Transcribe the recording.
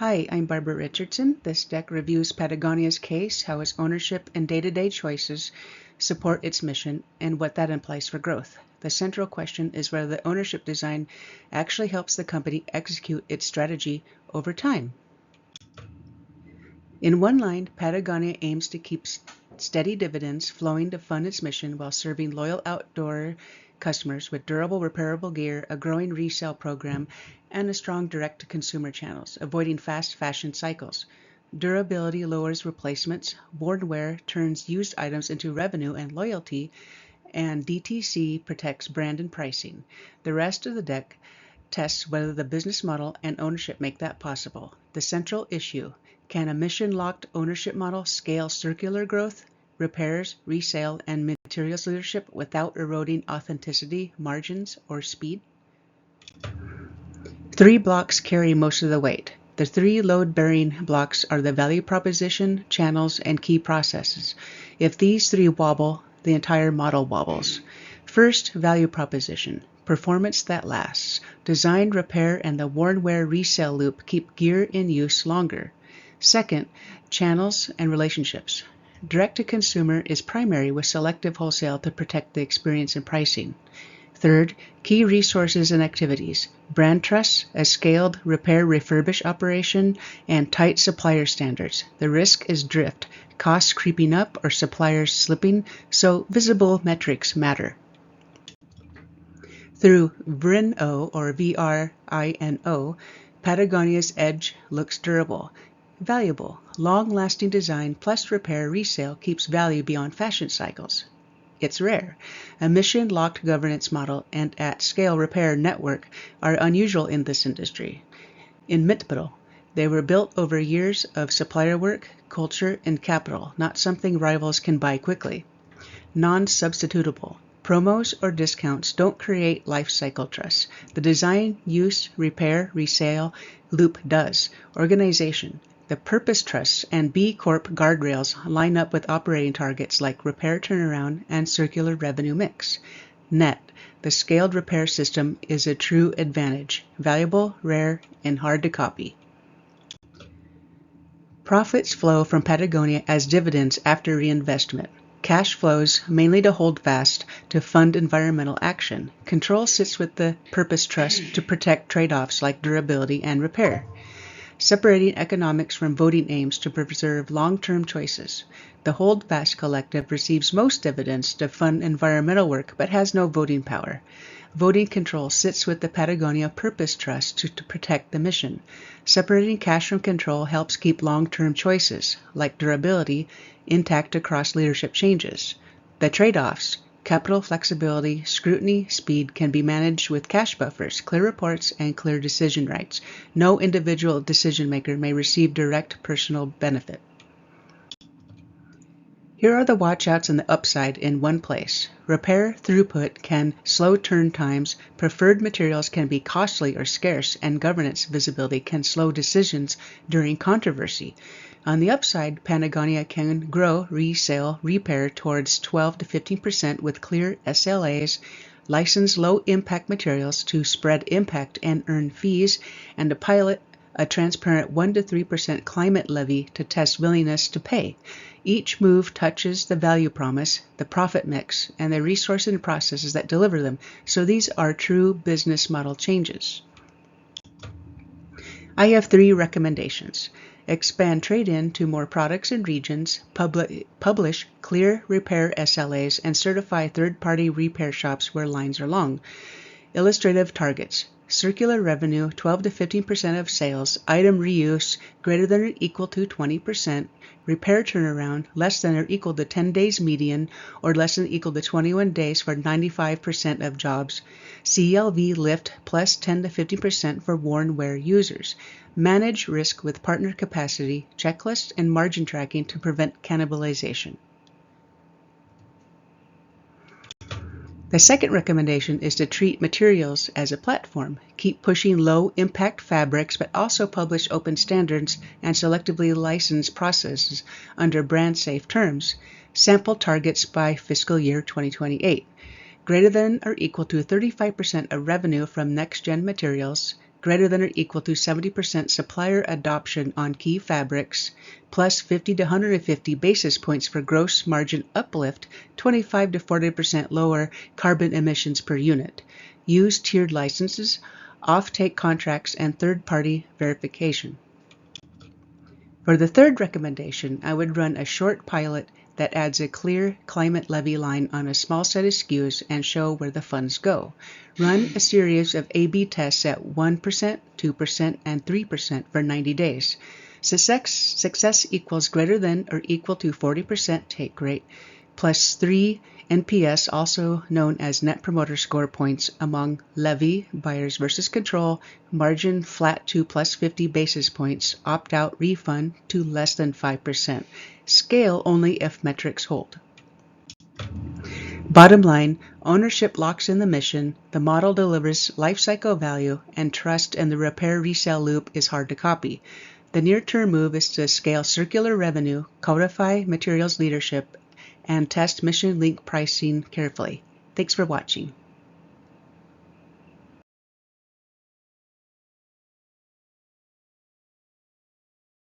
Hi, I'm Barbara Richardson. This deck reviews Patagonia's case, how its ownership and day-to-day choices support its mission, and what that implies for growth. The central question is whether the ownership design actually helps the company execute its strategy over time. In one line, Patagonia aims to keep steady dividends flowing to fund its mission while serving loyal outdoor customers with durable, repairable gear, a growing resale program, and a strong direct-to-consumer channels, avoiding fast fashion cycles. Durability lowers replacements, worn wear turns used items into revenue and loyalty, and DTC protects brand and pricing. The rest of the deck tests whether the business model and ownership make that possible. The central issue: can a mission-locked ownership model scale circular growth, repairs, resale, and materials leadership without eroding authenticity, margins, or speed? Three blocks carry most of the weight. The three load-bearing blocks are the value proposition, channels, and key processes. If these three wobble, the entire model wobbles. First, value proposition. Performance that lasts. Design, repair, and the worn wear resale loop keep gear in use longer. Second, channels and relationships. Direct-to-consumer is primary with selective wholesale to protect the experience and pricing. Third, key resources and activities. Brand trust, a scaled repair refurbish operation, and tight supplier standards. The risk is drift, costs creeping up or suppliers slipping, so visible metrics matter. Through VRINO or VRINO, Patagonia's edge looks durable. Valuable, long-lasting design plus repair resale keeps value beyond fashion cycles. It's rare. A mission-locked governance model and at-scale repair network are unusual in this industry. Inimitable. They were built over years of supplier work, culture, and capital, not something rivals can buy quickly. Non-substitutable. Promos or discounts don't create life cycle trust. The design, use, repair, resale loop does. Organization. The purpose trusts and B Corp guardrails line up with operating targets like repair turnaround and circular revenue mix. Net. The scaled repair system is a true advantage. Valuable, rare, and hard to copy. Profits flow from Patagonia as dividends after reinvestment. Cash flows mainly to hold fast to fund environmental action. Control sits with the purpose trust to protect trade-offs like durability and repair. Separating economics from voting aims to preserve long-term choices. The Hold Fast Collective receives most dividends to fund environmental work but has no voting power. Voting control sits with the Patagonia Purpose Trust to protect the mission. Separating cash from control helps keep long-term choices, like durability, intact across leadership changes. The trade-offs: capital flexibility, scrutiny, speed can be managed with cash buffers, clear reports, and clear decision rights. No individual decision maker may receive direct personal benefit. Here are the watchouts and the upside in one place. Repair throughput can slow turn times, preferred materials can be costly or scarce, and governance visibility can slow decisions during controversy. On the upside, Patagonia can grow resale repair towards 12 to 15% with clear SLAs, license low-impact materials to spread impact and earn fees, and to pilot a transparent 1 to 3% climate levy to test willingness to pay. Each move touches the value promise, the profit mix, and the resources and processes that deliver them, so these are true business model changes. I have three recommendations. Expand trade-in to more products and regions, publish clear repair SLAs, and certify third-party repair shops where lines are long. Illustrative targets: circular revenue 12 to 15% of sales, item reuse greater than or equal to 20%, repair turnaround less than or equal to 10 days median or less than or equal to 21 days for 95% of jobs, CLV lift plus 10 to 50% for worn wear users. Manage risk with partner capacity, checklists, and margin tracking to prevent cannibalization. The second recommendation is to treat materials as a platform. Keep pushing low-impact fabrics, but also publish open standards and selectively license processes under brand-safe terms. Sample targets by fiscal year 2028. Greater than or equal to 35% of revenue from next-gen materials, greater than or equal to 70% supplier adoption on key fabrics, plus 50 to 150 basis points for gross margin uplift, 25 to 40% lower carbon emissions per unit. Use tiered licenses, off-take contracts, and third-party verification. For the third recommendation, I would run a short pilot that adds a clear climate levy line on a small set of SKUs and show where the funds go. Run a series of A/B tests at 1%, 2%, and 3% for 90 days. Success equals greater than or equal to 40% take rate, plus 3 NPS, also known as Net Promoter Score points, among levy, buyers versus control, margin flat to plus 50 basis points, opt-out refund to less than 5%. Scale only if metrics hold. Bottom line, ownership locks in the mission, the model delivers lifecycle value, and trust in the repair resale loop is hard to copy. The near-term move is to scale circular revenue, codify materials leadership, and test mission link pricing carefully. Thanks for watching.